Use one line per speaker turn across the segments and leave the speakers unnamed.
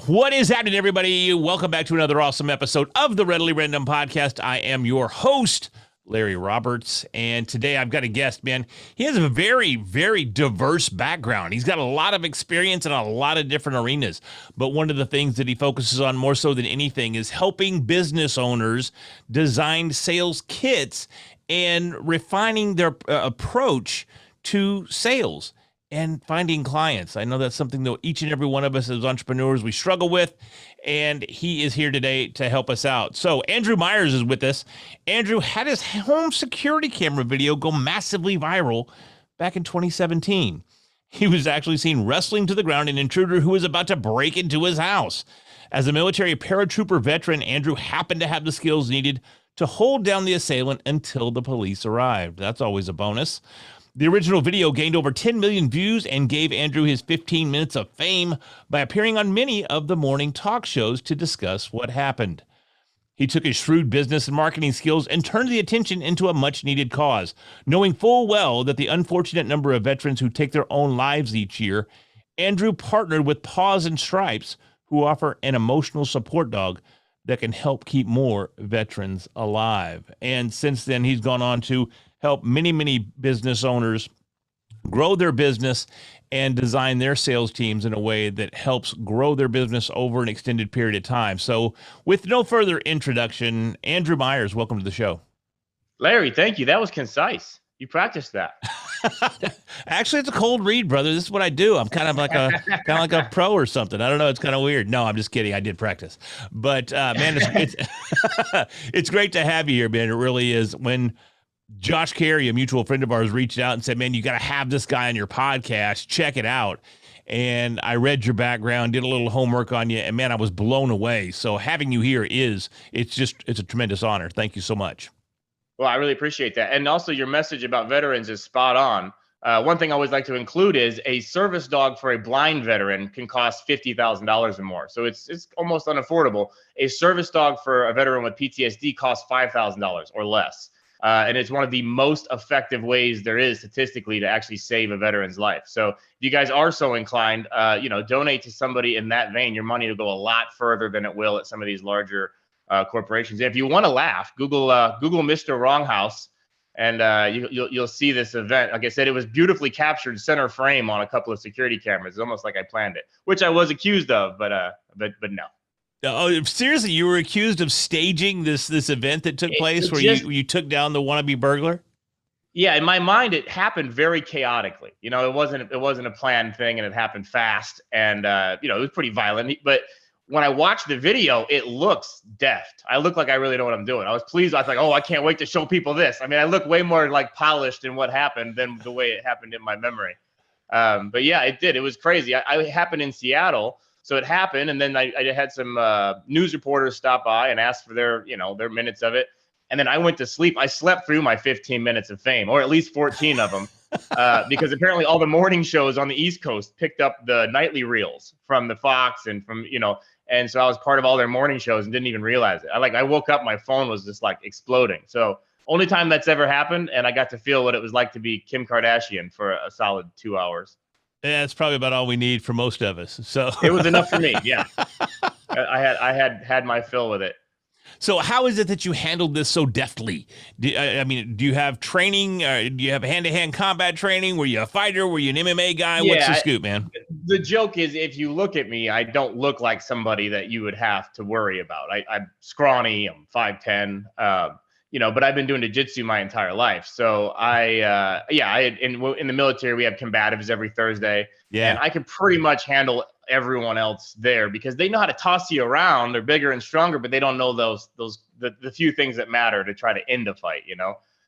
What is happening, everybody? Welcome back to another awesome episode of the Readily Random Podcast. I am your host, Larry Roberts, and today I've got a guest, man. He has a very, very diverse background. He's got a lot of experience in a lot of different arenas, but one of the things that he focuses on more so than anything is helping business owners design sales kits and refining their approach to sales and finding clients. I know that's something that each and every one of us as entrepreneurs, we struggle with, and he is here today to help us out. So Andrew Myers is with us. Andrew had his home security camera video go massively viral back in 2017. He was actually seen wrestling to the ground an intruder who was about to break into his house. As a military paratrooper veteran, Andrew happened to have the skills needed to hold down the assailant until the police arrived. That's always a bonus. The original video gained over 10 million views and gave Andrew his 15 minutes of fame by appearing on many of the morning talk shows to discuss what happened. He took his shrewd business and marketing skills and turned the attention into a much-needed cause, knowing full well that the unfortunate number of veterans who take their own lives each year. Andrew partnered with Paws and Stripes, who offer an emotional support dog that can help keep more veterans alive. And since then, he's gone on to help many, many business owners grow their business and design their sales teams in a way that helps grow their business over an extended period of time. So with no further introduction, Andrew Myers, welcome to the show.
Larry, thank you. That was concise. You practiced that.
Actually, it's a cold read, brother. This is what I do. I'm kind of like a pro or something. I don't know. It's kind of weird. No, I'm just kidding. I did practice. But man, it's it's great to have you here, man. It really is. When Josh Carey, a mutual friend of ours, reached out and said, man, you got to have this guy on your podcast. Check it out. And I read your background, did a little homework on you, and man, I was blown away. So having you here it's a tremendous honor. Thank you so much.
Well, I really appreciate that. And also your message about veterans is spot on. One thing I always like to include is a service dog for a blind veteran can cost $50,000 or more. So it's almost unaffordable. A service dog for a veteran with PTSD costs $5,000 or less. And it's one of the most effective ways there is statistically to actually save a veteran's life. So if you guys are so inclined, donate to somebody in that vein. Your money will go a lot further than it will at some of these larger corporations. If you want to laugh, Google Mr. Wronghouse, and you'll see this event. Like I said, it was beautifully captured center frame on a couple of security cameras. It's almost like I planned it, which I was accused of, but no.
Oh, seriously, you were accused of staging this event that took place where you took down the wannabe burglar?
Yeah, in my mind, it happened very chaotically. It wasn't a planned thing, and it happened fast, and it was pretty violent. But when I watched the video, it looks deft. I look like I really know what I'm doing. I was pleased. I was like, oh, I can't wait to show people this. I mean, I look way more like polished in what happened than the way it happened in my memory. But yeah, it did. It was crazy. I happened in Seattle. So it happened, and then I had some news reporters stop by and ask for their minutes of it. And then I went to sleep. I slept through my 15 minutes of fame, or at least 14 of them, because apparently all the morning shows on the East Coast picked up the nightly reels from the Fox and from, and so I was part of all their morning shows and didn't even realize it. I woke up, my phone was just like exploding. So only time that's ever happened, and I got to feel what it was like to be Kim Kardashian for a solid 2 hours.
Yeah, that's probably about all we need for most of us. So
it was enough for me. Yeah, I had my fill with it.
So how is it that you handled this so deftly? Do you have training? Do you have hand-to-hand combat training? Were you a fighter? Were you an MMA guy?
Yeah,
what's the scoop, man?
The joke is, if you look at me, I don't look like somebody that you would have to worry about. I'm scrawny. I'm 5'10". But I've been doing jiu-jitsu my entire life. So in the military, we have combatives every Thursday. Yeah. And I can pretty much handle everyone else there because they know how to toss you around. They're bigger and stronger, but they don't know the few things that matter to try to end a fight,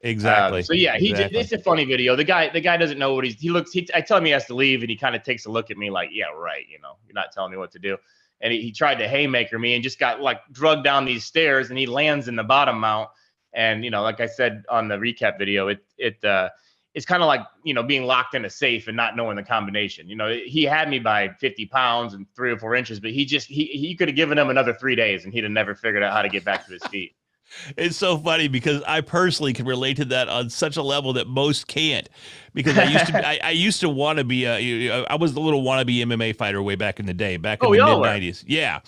Exactly.
So yeah, it's a funny video. The guy doesn't know what I tell him he has to leave, and he kind of takes a look at me like, yeah, right. You're not telling me what to do. And he tried to haymaker me and just got drugged down these stairs, and he lands in the bottom mount. And, like I said on the recap video, it's kind of like, being locked in a safe and not knowing the combination. He had me by 50 pounds and 3 or 4 inches, but he could have given him another 3 days and he'd have never figured out how to get back to his feet.
It's so funny because I personally can relate to that on such a level that most can't. Because I used to want to be I was the little wannabe MMA fighter way back in the day, back in
Oh,
the
we
mid
all were.
'90s. Yeah,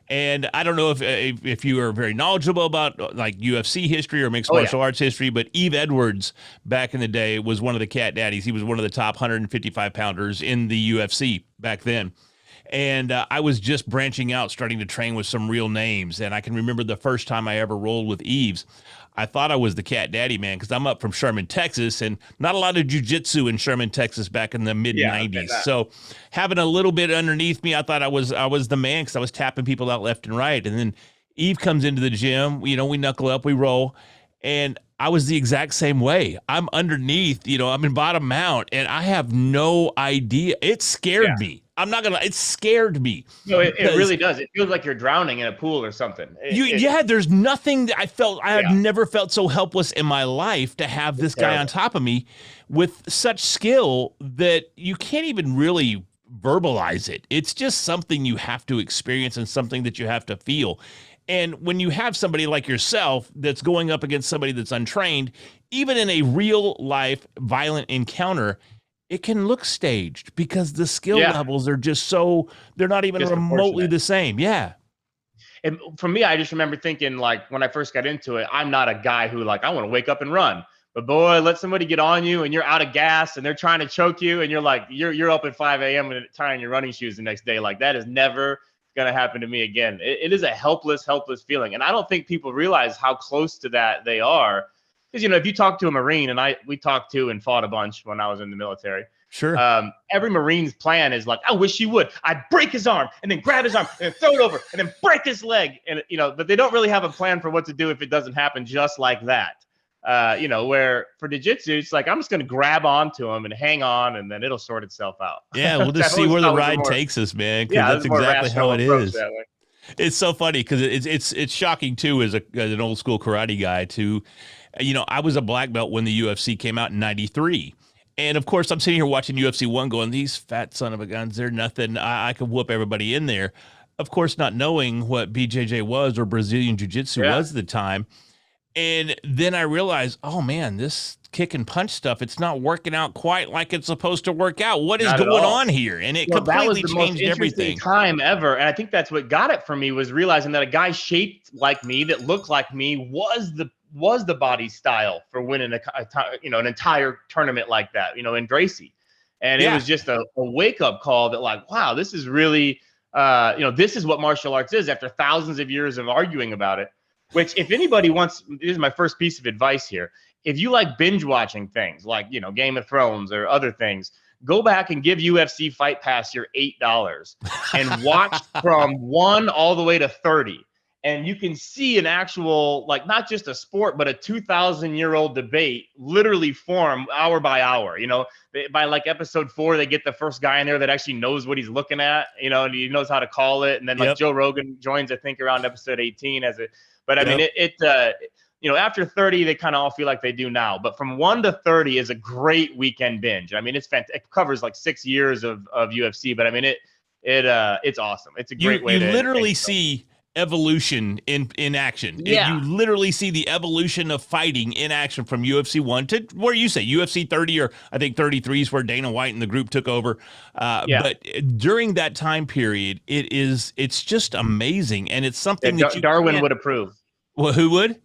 and I don't know if you are very knowledgeable about like UFC history or mixed
Oh yeah.
martial arts history, but Eve Edwards back in the day was one of the cat daddies. He was one of the top 155 pounders in the UFC back then. And I was just branching out, starting to train with some real names. And I can remember the first time I ever rolled with Eves. I thought I was the cat daddy, man, because I'm up from Sherman, Texas, and not a lot of jujitsu in Sherman, Texas back in the mid
Yeah, I bet
'90s.
not.
So having a little bit underneath me, I thought I was the man because I was tapping people out left and right. And then Eve comes into the gym. You know, we knuckle up, we roll, and I was the exact same way. I'm underneath, I'm in bottom mount, and I have no idea. It
Yeah.
scared me. I'm not gonna. It scared me
No, it
because
really does. It feels like you're drowning in a pool or something.
yeah. There's nothing that I felt. I have
Yeah.
never felt so helpless in my life to have
It's
this guy on
terrible.
top of me with such skill that you can't even really verbalize it. It's just something you have to experience and something that you have to feel. And when you have somebody like yourself that's going up against somebody that's untrained, even in a real life violent encounter, it can look staged because the skill
Yeah.
levels are just they're not even remotely
Disproportionate.
the same. Yeah.
And for me, I just remember thinking, like, when I first got into it, I'm not a guy who, like, I want to wake up and run. But boy, let somebody get on you and you're out of gas and they're trying to choke you and you're like, you're up at 5 a.m. and tying your running shoes the next day. Like, that is never gonna happen to me again. It is a helpless, helpless feeling. And I don't think people realize how close to that they are. Because if you talk to a Marine, and we talked to and fought a bunch when I was in the military.
Sure.
Every Marine's plan is like, I wish he would. I'd break his arm and then grab his arm and throw it over and then break his leg. And but they don't really have a plan for what to do if it doesn't happen just like that. Where for jiu-jitsu, it's like, I'm just going to grab onto him and hang on, and then it'll sort itself out.
Yeah, we'll just see where the ride takes us, man, because
Yeah,
that's
it's more
exactly how
rational
it
approach
is.
that way.
It's so funny because it's shocking too as an old school karate guy to, I was a black belt when the UFC came out in '93. And of course, I'm sitting here watching UFC 1 going, these fat son of a guns, they're nothing. I could whoop everybody in there. Of course, not knowing what BJJ was or Brazilian Jiu Jitsu
Yeah.
was at the time. And then I realized, oh man, this kick and punch stuff, it's not working out quite like it's supposed to work out. What is
Not at
going
all.
on here? And it
Well, that was
completely
the most
changed
interesting
everything.
time ever. And I think that's what got it for me, was realizing that a guy shaped like me, that looked like me, was the body style for winning an entire tournament like that, in Gracie. And it
Yeah.
was just a wake up call that, like, wow, this is really, this is what martial arts is after thousands of years of arguing about it. Which, if anybody wants, this is my first piece of advice here. If you like binge watching things like, Game of Thrones or other things, go back and give UFC Fight Pass your $8 and watch from 1 all the way to 30. And you can see an actual, like, not just a sport, but a 2,000-year-old debate literally form hour by hour. By like episode 4, they get the first guy in there that actually knows what he's looking at, and he knows how to call it. And then, like,
Yep.
Joe Rogan joins, I think, around episode 18 as a. But I mean,
Yep.
after 30, they kind of all feel like they do now. But from 1 to 30 is a great weekend binge. I mean, it's fantastic. It covers like 6 years of UFC, but I mean, it's awesome. It's a great way
You
to
literally see evolution in action.
Yeah.
You literally see the evolution of fighting in action from UFC 1 to where you say UFC 30, or I think 33 is where Dana White and the group took over.
Yeah.
But during that time period, it's just amazing, and it's something that
Darwin would approve.
Well, who would?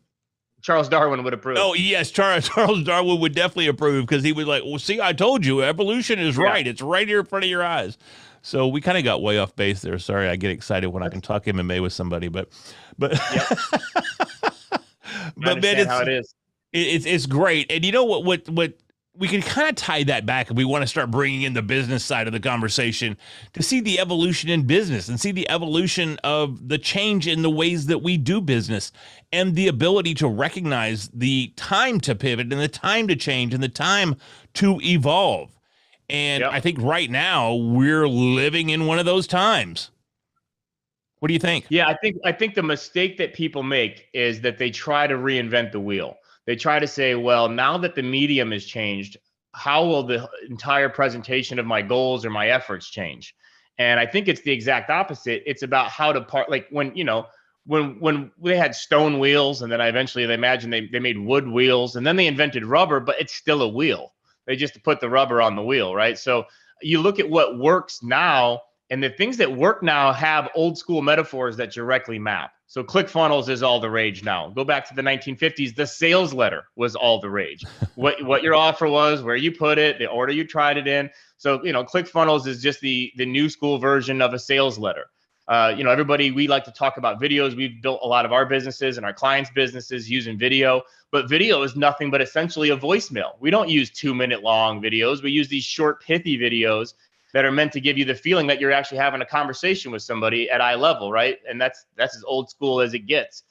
Charles Darwin would approve.
Oh yes, Charles Darwin would definitely approve, because he was like, "Well, see, I told you, evolution is right. It's right here in front of your eyes." So we kind of got way off base there. Sorry, I get excited when I can talk MMA with somebody, but
Yep.
but man,
how it is.
It's great. And you know what we can kind of tie that back if we want to start bringing in the business side of the conversation, to see the evolution in business and see the evolution of the change in the ways that we do business, and the ability to recognize the time to pivot and the time to change and the time to evolve. And
Yep.
I think right now we're living in one of those times. What do you think?
Yeah, I think the mistake that people make is that they try to reinvent the wheel. They try to say, well, now that the medium has changed, how will the entire presentation of my goals or my efforts change? And I think it's the exact opposite. It's about how to like when when they had stone wheels, and then eventually they imagined they made wood wheels, and then they invented rubber, but it's still a wheel. They just put the rubber on the wheel, right? So you look at what works now, and the things that work now have old school metaphors that directly map. So ClickFunnels is all the rage now. Go back to the 1950s, the sales letter was all the rage. What your offer was, where you put it, the order you tried it in. So, ClickFunnels is just the new school version of a sales letter. Everybody, we like to talk about videos. We've built a lot of our businesses and our clients' businesses using video, but video is nothing but essentially a voicemail. We don't use 2-minute long videos. We use these short, pithy videos that are meant to give you the feeling that you're actually having a conversation with somebody at eye level, right? And that's as old school as it gets.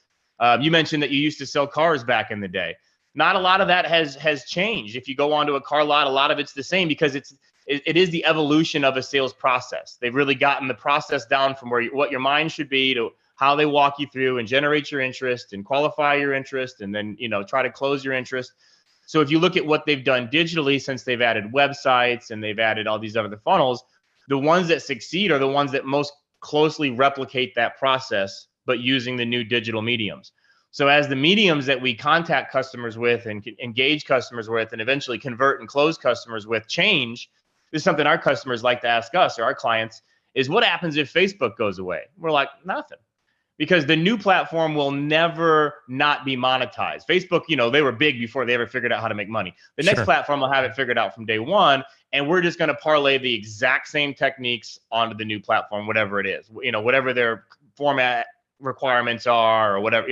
You mentioned that you used to sell cars back in the day. Not a lot of that has changed. If you go onto a car lot, a lot of it's the same because it is the evolution of a sales process. They've really gotten the process down from what your mind should be to how they walk you through and generate your interest and qualify your interest and then, try to close your interest. So if you look at what they've done digitally since they've added websites and they've added all these other funnels, the ones that succeed are the ones that most closely replicate that process, but using the new digital mediums. So as the mediums that we contact customers with and engage customers with and eventually convert and close customers with change, this is something our customers like to ask us or our clients is what happens if Facebook goes away? We're like, nothing. Because the new platform will never not be monetized. Facebook, they were big before they ever figured out how to make money. The next platform will have it figured out from day one, and we're just going to parlay the exact same techniques onto the new platform, whatever it is, whatever their format requirements are or whatever,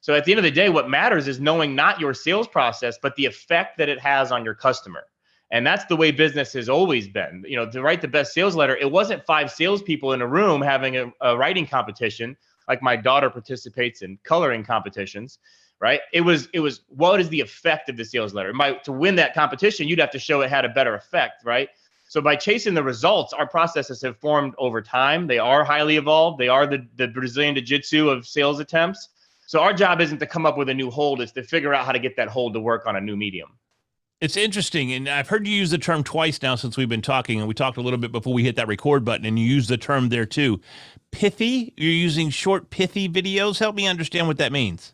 So at the end of the day, what matters is knowing not your sales process, but the effect that it has on your customer. And that's the way business has always been. To write the best sales letter, it wasn't 5 salespeople in a room having a writing competition. Like my daughter participates in coloring competitions, right? It was what is the effect of the sales letter? To win that competition, you'd have to show it had a better effect, right? So by chasing the results, our processes have formed over time. They are highly evolved. They are the Brazilian jiu-jitsu of sales attempts. So our job isn't to come up with a new hold, it's to figure out how to get that hold to work on a new medium.
It's interesting, and I've heard you use the term twice now since we've been talking, and we talked a little bit before we hit that record button, and you used the term there too. Pithy? You're using short, pithy videos? Help me understand what that means.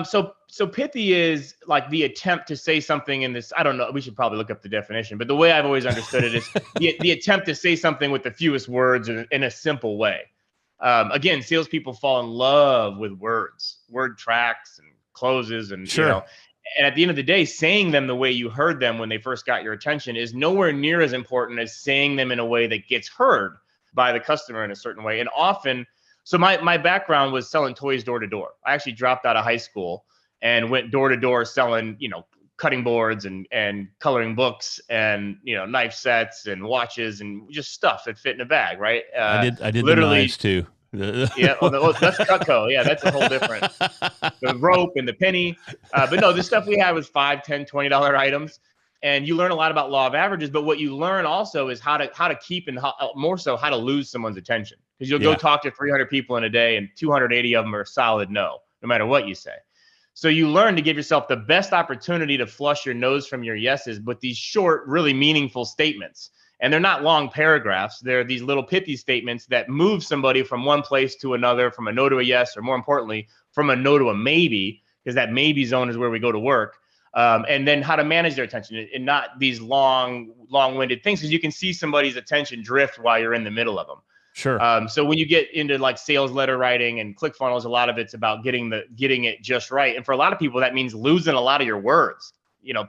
So pithy is like the attempt to say something in this, I don't know, we should probably look up the definition, but the way I've always understood it is the attempt to say something with the fewest words in a simple way. Again, salespeople fall in love with words, word tracks and closes and,
sure.
And at the end of the day, saying them the way you heard them when they first got your attention is nowhere near as important as saying them in a way that gets heard by the customer in a certain way. And often, so my background was selling toys door to door. I actually dropped out of high school and went door to door selling, cutting boards and coloring books and, knife sets and watches and just stuff that fit in a bag, right?
I did literally, the knives too.
Yeah, that's Cutco. Yeah, that's a whole different. The rope and the penny. But no, the stuff we had was $5, $10, $20 items. And you learn a lot about law of averages, but what you learn also is how to keep and more so how to lose someone's attention. Because you'll go talk to 300 people in a day and 280 of them are solid no matter what you say. So you learn to give yourself the best opportunity to flush your nose from your yeses with these short, really meaningful statements. And they're not long paragraphs. They're these little pithy statements that move somebody from one place to another, from a no to a yes, or more importantly, from a no to a maybe, because that maybe zone is where we go to work. And then how to manage their attention and not these long-winded things, because you can see somebody's attention drift while you're in the middle of them.
Sure.
So when you get into like sales letter writing and ClickFunnels, a lot of it's about getting it just right. And for a lot of people, that means losing a lot of your words.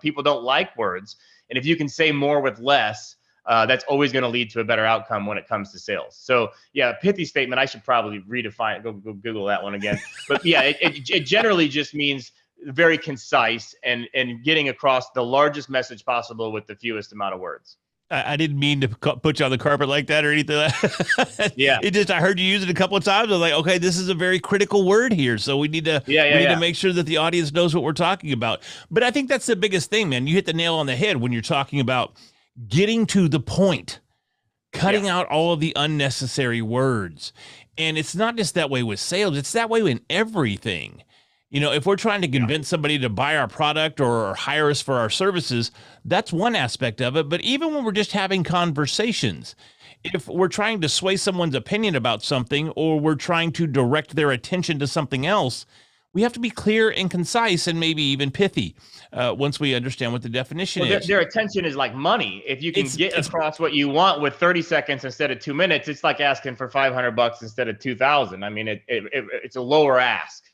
People don't like words. And if you can say more with less, that's always going to lead to a better outcome when it comes to sales. So yeah, pithy statement, I should probably redefine it. Go Google that one again. But yeah, it generally just means very concise and getting across the largest message possible with the fewest amount of words.
I didn't mean to put you on the carpet like that or anything like that.
Yeah.
I heard you use it a couple of times. I was like, okay, this is a very critical word here. So we need to to make sure that the audience knows what we're talking about. But I think that's the biggest thing, man. You hit the nail on the head when you're talking about getting to the point, cutting out all of the unnecessary words. And it's not just that way with sales. It's that way in everything. If we're trying to convince somebody to buy our product or hire us for our services, that's one aspect of it. But even when we're just having conversations, if we're trying to sway someone's opinion about something, or we're trying to direct their attention to something else, we have to be clear and concise and maybe even pithy once we understand what the definition
Well,
is.
their attention is like money. If you can
It's,
get
it's
across what you want with 30 seconds instead of 2 minutes, it's like asking for $500 instead of 2,000. I mean, it's a lower ask.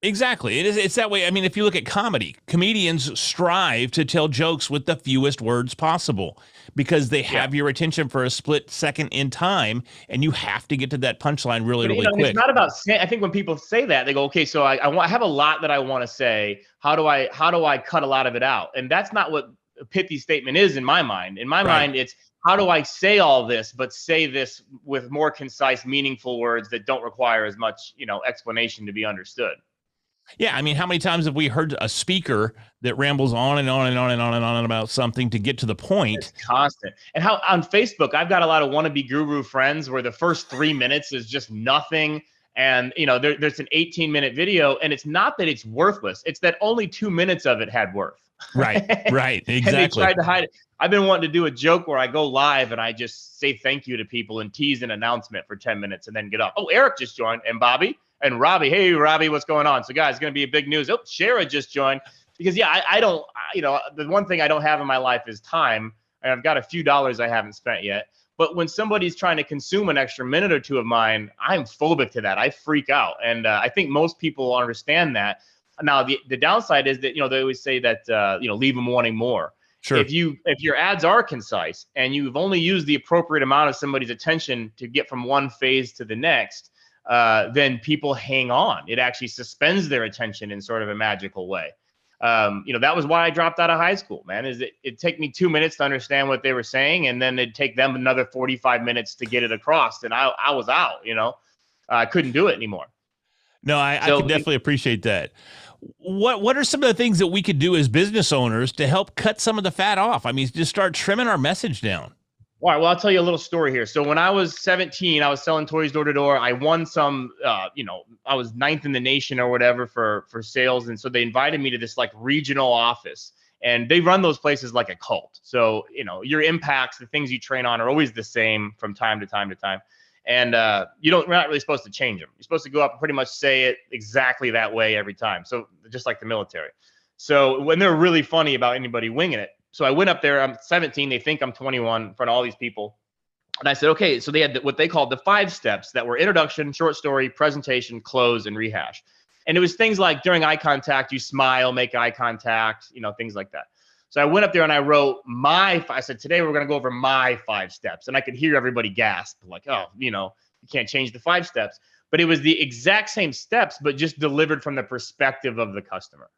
Exactly. It's that way. I mean, if you look at comedy, comedians strive to tell jokes with the fewest words possible because they have your attention for a split second in time, and you have to get to that punchline really,
But,
really
and
quick.
it's not about saying. I think when people say that, they go, "Okay, so I have a lot that I want to say. How do I cut a lot of it out?" And that's not what a pithy statement is in my mind. In my mind, it's how do I say all this, but say this with more concise, meaningful words that don't require as much, explanation to be understood.
Yeah, I mean, how many times have we heard a speaker that rambles on and on and on and on and on about something to get to the point?
It's constant. And how on Facebook, I've got a lot of wannabe guru friends where the first 3 minutes is just nothing. And, there's an 18-minute video, and it's not that it's worthless. It's that only 2 minutes of it had worth.
Right, exactly.
And they tried to hide it. I've been wanting to do a joke where I go live and I just say thank you to people and tease an announcement for 10 minutes and then get up. Oh, Eric just joined, and Bobby. And Robbie, hey, Robbie, what's going on? So, guys, it's going to be a big news. Oh, Shara just joined. Because, I don't, the one thing I don't have in my life is time. And I've got a few dollars I haven't spent yet. But when somebody's trying to consume an extra minute or two of mine, I'm phobic to that. I freak out. And I think most people understand that. Now, the downside is that, they always say that, leave them wanting more.
Sure.
If your ads are concise and you've only used the appropriate amount of somebody's attention to get from one phase to the next, then people hang on. It actually suspends their attention in sort of a magical way. That was why I dropped out of high school, man, is it'd take me 2 minutes to understand what they were saying. And then it'd take them another 45 minutes to get it across. And I was out, I couldn't do it anymore.
No, I can definitely appreciate that. What are some of the things that we could do as business owners to help cut some of the fat off? I mean, just start trimming our message down.
All right, well, I'll tell you a little story here. So when I was 17, I was selling toys door to door. I won some, I was 9th in the nation or whatever for sales. And so they invited me to this like regional office, and they run those places like a cult. So, your impacts, the things you train on are always the same from time to time to time. And we're not really supposed to change them. You're supposed to go up and pretty much say it exactly that way every time. So just like the military. So when they're really funny about anybody winging it. So I went up there, I'm 17, they think I'm 21 in front of all these people. And I said, okay, so they had what they called the 5 steps that were introduction, short story, presentation, close, and rehash. And it was things like during eye contact, you smile, make eye contact, things like that. So I went up there and I wrote I said, today we're going to go over my 5 steps. And I could hear everybody gasp like, oh, you can't change the 5 steps. But it was the exact same steps, but just delivered from the perspective of the customer.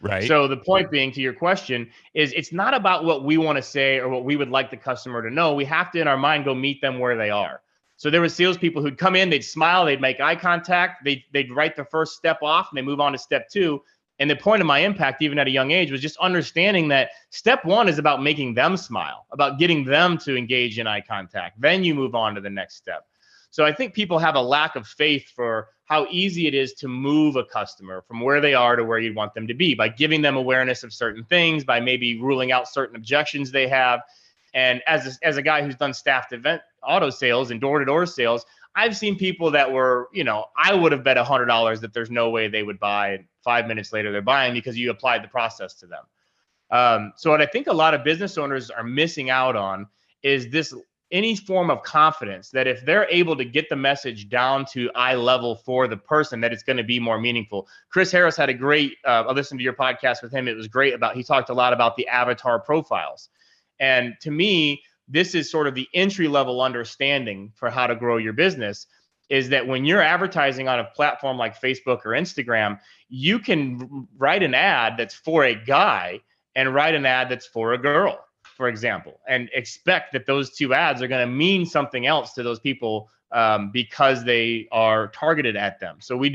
Right.
So the point being to your question is it's not about what we want to say or what we would like the customer to know. We have to, in our mind, go meet them where they are. So there were salespeople who'd come in, they'd smile, they'd make eye contact, they'd write the first step off, and they move on to step 2. And the point of my impact, even at a young age, was just understanding that step 1 is about making them smile, about getting them to engage in eye contact. Then you move on to the next step. So I think people have a lack of faith for how easy it is to move a customer from where they are to where you want them to be by giving them awareness of certain things, by maybe ruling out certain objections they have. And as a guy who's done staffed event auto sales and door-to-door sales, I've seen people that were, I would have bet $100 that there's no way they would buy. And 5 minutes later, they're buying because you applied the process to them. So what I think a lot of business owners are missing out on is any form of confidence that if they're able to get the message down to eye level for the person, that it's going to be more meaningful. Chris Harris had a great, I listened to your podcast with him. It was great he talked a lot about the avatar profiles. And to me, this is sort of the entry level understanding for how to grow your business, is that when you're advertising on a platform like Facebook or Instagram, you can write an ad that's for a guy and write an ad that's for a girl, for example, and expect that those 2 ads are going to mean something else to those people because they are targeted at them. So we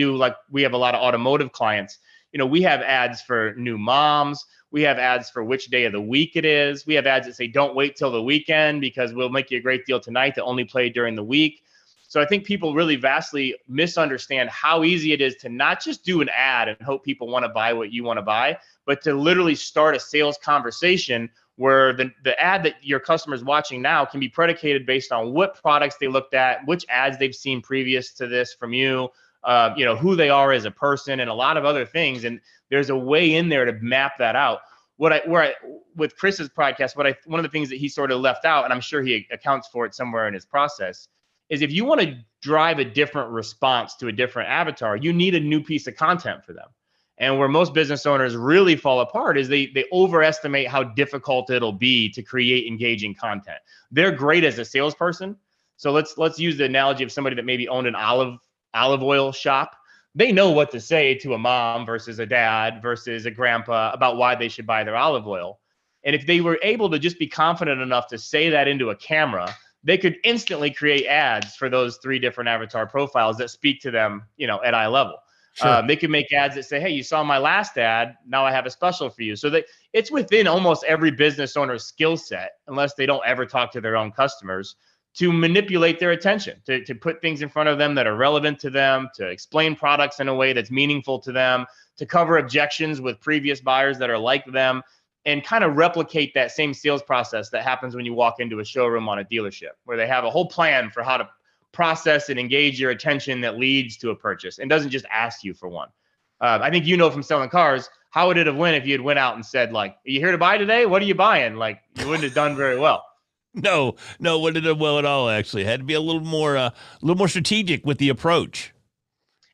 have a lot of automotive clients. We have ads for new moms. We have ads for which day of the week it is. We have ads that say, don't wait till the weekend because we'll make you a great deal tonight that only play during the week. So I think people really vastly misunderstand how easy it is to not just do an ad and hope people want to buy what you want to buy, but to literally start a sales conversation where the ad that your customer's watching now can be predicated based on what products they looked at, which ads they've seen previous to this from you, who they are as a person, and a lot of other things. And there's a way in there to map that out. With Chris's podcast, one of the things that he sort of left out, and I'm sure he accounts for it somewhere in his process, is if you want to drive a different response to a different avatar, you need a new piece of content for them. And where most business owners really fall apart is they overestimate how difficult it'll be to create engaging content. They're great as a salesperson. So let's use the analogy of somebody that maybe owned an olive oil shop. They know what to say to a mom versus a dad versus a grandpa about why they should buy their olive oil. And if they were able to just be confident enough to say that into a camera, they could instantly create ads for those 3 different avatar profiles that speak to them, at eye level. Sure. They could make ads that say, hey, you saw my last ad, now I have a special for you. So that it's within almost every business owner's skill set, unless they don't ever talk to their own customers, to manipulate their attention, to put things in front of them that are relevant to them, to explain products in a way that's meaningful to them, to cover objections with previous buyers that are like them, and kind of replicate that same sales process that happens when you walk into a showroom on a dealership, where they have a whole plan for how to process and engage your attention that leads to a purchase and doesn't just ask you for one. I think from selling cars, how would it have went if you had went out and said, like, are you here to buy today? What are you buying? Like, you wouldn't have done very well.
No, wouldn't have done well at all, actually. Had to be a little more strategic with the approach.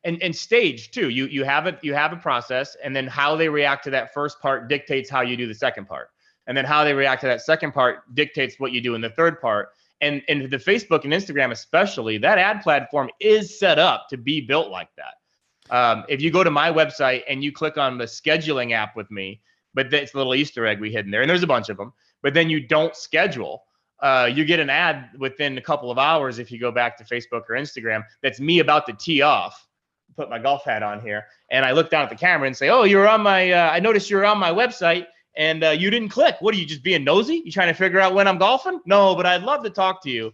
And stage too. You have a process, and then how they react to that first part dictates how you do the second part. And then how they react to that second part dictates what you do in the third part. And the Facebook and Instagram especially, that ad platform is set up to be built like that. If you go to my website and you click on the scheduling app with me, but it's a little Easter egg we hid in there, and there's a bunch of them, but then you don't schedule, you get an ad within a couple of hours if you go back to Facebook or Instagram, that's me about to tee off, put my golf hat on here, and I look down at the camera and say, oh, you're on my, I noticed you're on my website, and you didn't click. What are you, just being nosy? You trying to figure out when I'm golfing? No, but I'd love to talk to you.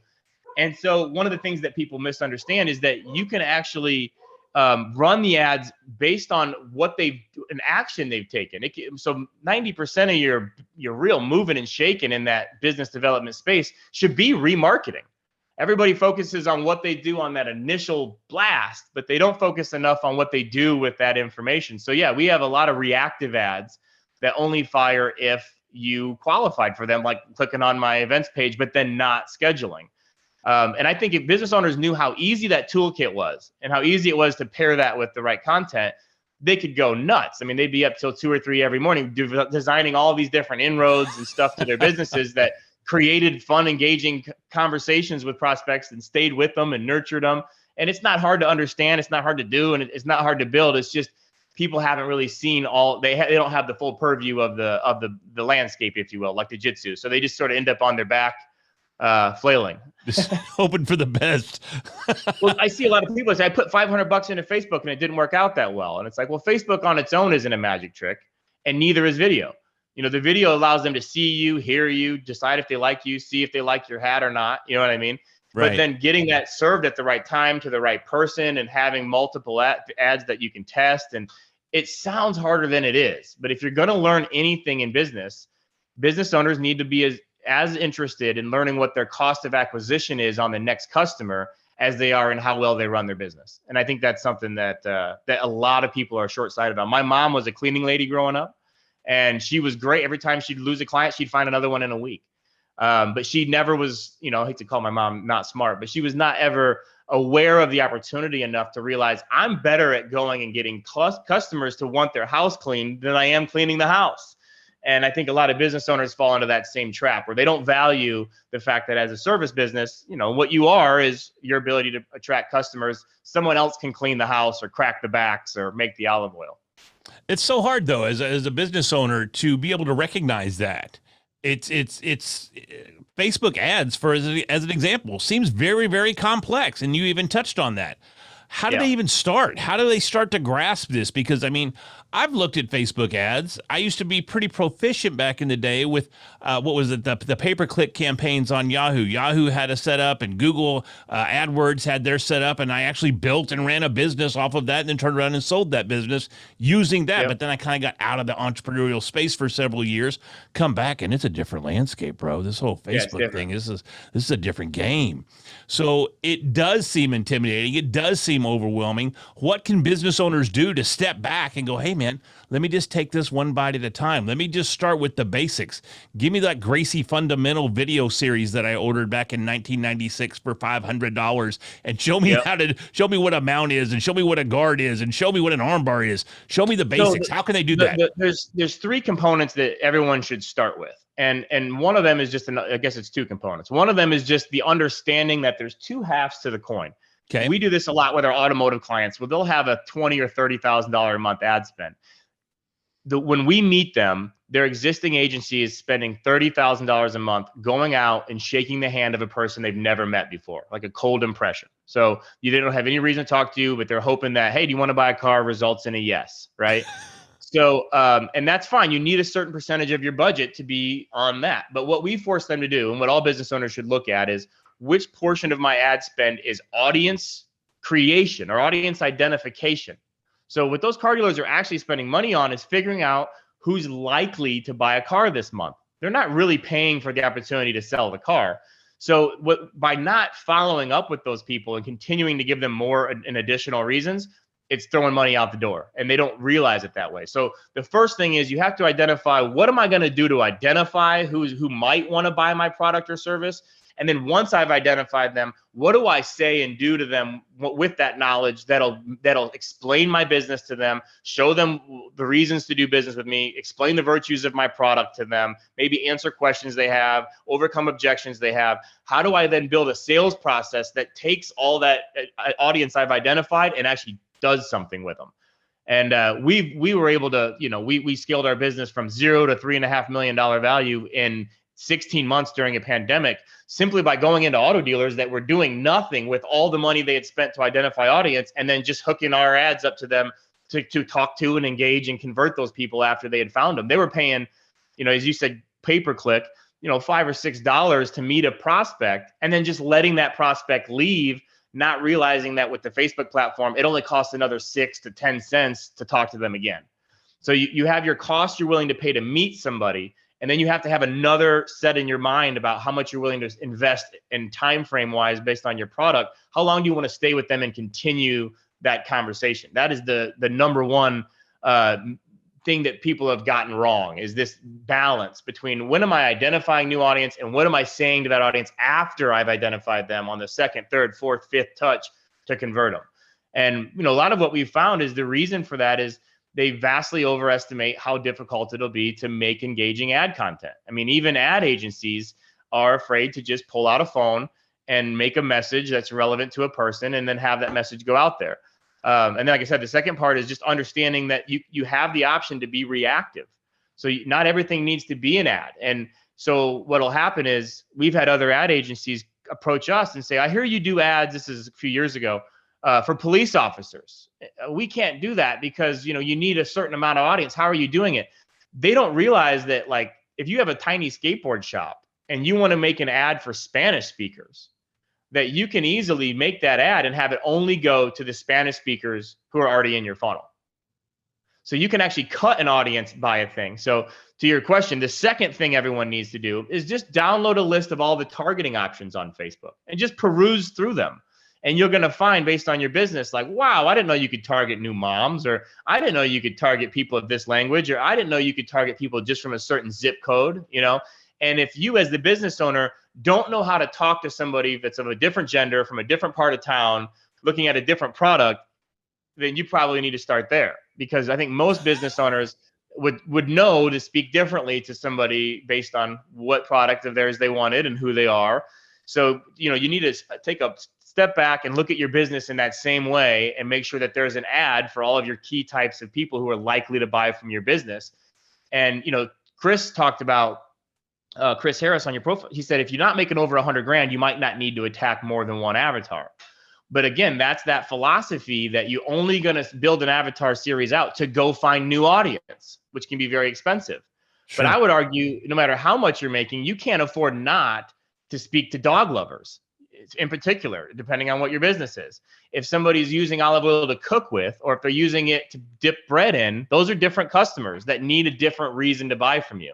And so one of the things that people misunderstand is that you can actually run the ads based on an action they've taken. So 90% of your real moving and shaking in that business development space should be remarketing. Everybody focuses on what they do on that initial blast, but they don't focus enough on what they do with that information. So yeah, we have a lot of reactive ads that only fire if you qualified for them, like clicking on my events page, but then not scheduling. And I think if business owners knew how easy that toolkit was and how easy it was to pair that with the right content, they could go nuts. I mean, they'd be up till 2 or 3 every morning designing all these different inroads and stuff to their businesses that created fun, engaging conversations with prospects and stayed with them and nurtured them. And it's not hard to understand. It's not hard to do. And it's not hard to build. It's just people haven't really seen they don't have the full purview of the landscape, if you will, like the jitsu. So they just sort of end up on their back, flailing.
Just hoping for the best.
Well, I see a lot of people say, I put $500 into Facebook and it didn't work out that well. And it's like, well, Facebook on its own isn't a magic trick, and neither is video. The video allows them to see you, hear you, decide if they like you, see if they like your hat or not. You know what I mean? Right. But then getting that served at the right time to the right person and having multiple ads that you can test. And it sounds harder than it is. But if you're going to learn anything in business owners need to be as interested in learning what their cost of acquisition is on the next customer as they are in how well they run their business. And I think that's something that a lot of people are short-sighted on. My mom was a cleaning lady growing up, and she was great. Every time she'd lose a client, she'd find another one in a week. But she never was, I hate to call my mom not smart, but she was not ever aware of the opportunity enough to realize I'm better at going and getting customers to want their house cleaned than I am cleaning the house. And I think a lot of business owners fall into that same trap where they don't value the fact that as a service business, what you are is your ability to attract customers. Someone else can clean the house or crack the backs or make the olive oil.
It's so hard, though, as a business owner to be able to recognize that. It's Facebook ads, as an example, seems very, very complex. And you even touched on that. How do they even start? How do they start to grasp this? Because I mean, I've looked at Facebook ads. I used to be pretty proficient back in the day with what was it, the pay-per-click campaigns on Yahoo. Yahoo had a setup, and Google AdWords had their setup, and I actually built and ran a business off of that, and then turned around and sold that business using that.
Yep.
But then I kind of got out of the entrepreneurial space for several years. Come back, and it's a different landscape, bro. This whole Facebook thing, this is a different game. So it does seem intimidating. It does seem overwhelming. What can business owners do to step back and go, hey, man, let me just take this one bite at a time. Let me just start with the basics. Give me that Gracie Fundamental video series that I ordered back in 1996 for $500 and show me show me what a mount is, and show me what a guard is, and show me what an armbar is. Show me the basics. How can they do that?
There's three components that everyone should start with. And one of them is just, I guess it's two components. One of them is just the understanding that there's two halves to the coin.
Okay.
We do this a lot with our automotive clients. Well, they'll have a $20,000 or $30,000 a month ad spend. When we meet them, their existing agency is spending $30,000 a month going out and shaking the hand of a person they've never met before, like a cold impression. So they don't have any reason to talk to you, but they're hoping that, hey, do you want to buy a car? Results in a yes, right? So, and that's fine. You need a certain percentage of your budget to be on that. But what we force them to do, and what all business owners should look at, is which portion of my ad spend is audience creation or audience identification. So what those car dealers are actually spending money on is figuring out who's likely to buy a car this month. They're not really paying for the opportunity to sell the car. So by not following up with those people and continuing to give them more and additional reasons, it's throwing money out the door, and they don't realize it that way. So the first thing is you have to identify, what am I going to do to identify who might want to buy my product or service? And then once I've identified them, what do I say and do to them with that knowledge that'll explain my business to them, show them the reasons to do business with me, explain the virtues of my product to them, maybe answer questions they have, overcome objections they have. How do I then build a sales process that takes all that audience I've identified and actually does something with them? And we were able to, we scaled our business from $0 to $3.5 million value in 16 months during a pandemic, simply by going into auto dealers that were doing nothing with all the money they had spent to identify audience, and then just hooking our ads up to them to talk to and engage and convert those people after they had found them. They were paying, as you said, pay-per-click, $5 or $6 to meet a prospect, and then just letting that prospect leave, not realizing that with the Facebook platform, it only costs another 6 to 10 cents to talk to them again. So you have your cost you're willing to pay to meet somebody, and then you have to have another set in your mind about how much you're willing to invest in time frame wise based on your product. How long do you want to stay with them and continue that conversation? That is the number one thing that people have gotten wrong, is this balance between when am I identifying new audience and what am I saying to that audience after I've identified them on the second, third, fourth, fifth touch to convert them. And a lot of what we've found is the reason for that is they vastly overestimate how difficult it'll be to make engaging ad content. I mean, even ad agencies are afraid to just pull out a phone and make a message that's relevant to a person and then have that message go out there. And then, like I said, the second part is just understanding that you have the option to be reactive. So not everything needs to be an ad. And so what'll happen is we've had other ad agencies approach us and say, I hear you do ads, this is a few years ago, for police officers. We can't do that because, you need a certain amount of audience. How are you doing it? They don't realize that, like, if you have a tiny skateboard shop and you want to make an ad for Spanish speakers, that you can easily make that ad and have it only go to the Spanish speakers who are already in your funnel. So you can actually cut an audience by a thing. So to your question, the second thing everyone needs to do is just download a list of all the targeting options on Facebook and just peruse through them. And you're going to find, based on your business, like, wow, I didn't know you could target new moms, or I didn't know you could target people of this language, or I didn't know you could target people just from a certain zip code, And if you, as the business owner, don't know how to talk to somebody that's of a different gender, from a different part of town, looking at a different product, then you probably need to start there. Because I think most business owners would know to speak differently to somebody based on what product of theirs they wanted and who they are. So, you need to take a step back and look at your business in that same way and make sure that there's an ad for all of your key types of people who are likely to buy from your business. And, Chris talked about Chris Harris on your profile. He said, if you're not making over $100,000, you might not need to attack more than one avatar. But again, that's that philosophy that you're only going to build an avatar series out to go find new audience, which can be very expensive.
Sure.
But I would argue, no matter how much you're making, you can't afford not to speak to dog lovers in particular, depending on what your business is. If somebody's using olive oil to cook with, or if they're using it to dip bread in, those are different customers that need a different reason to buy from you.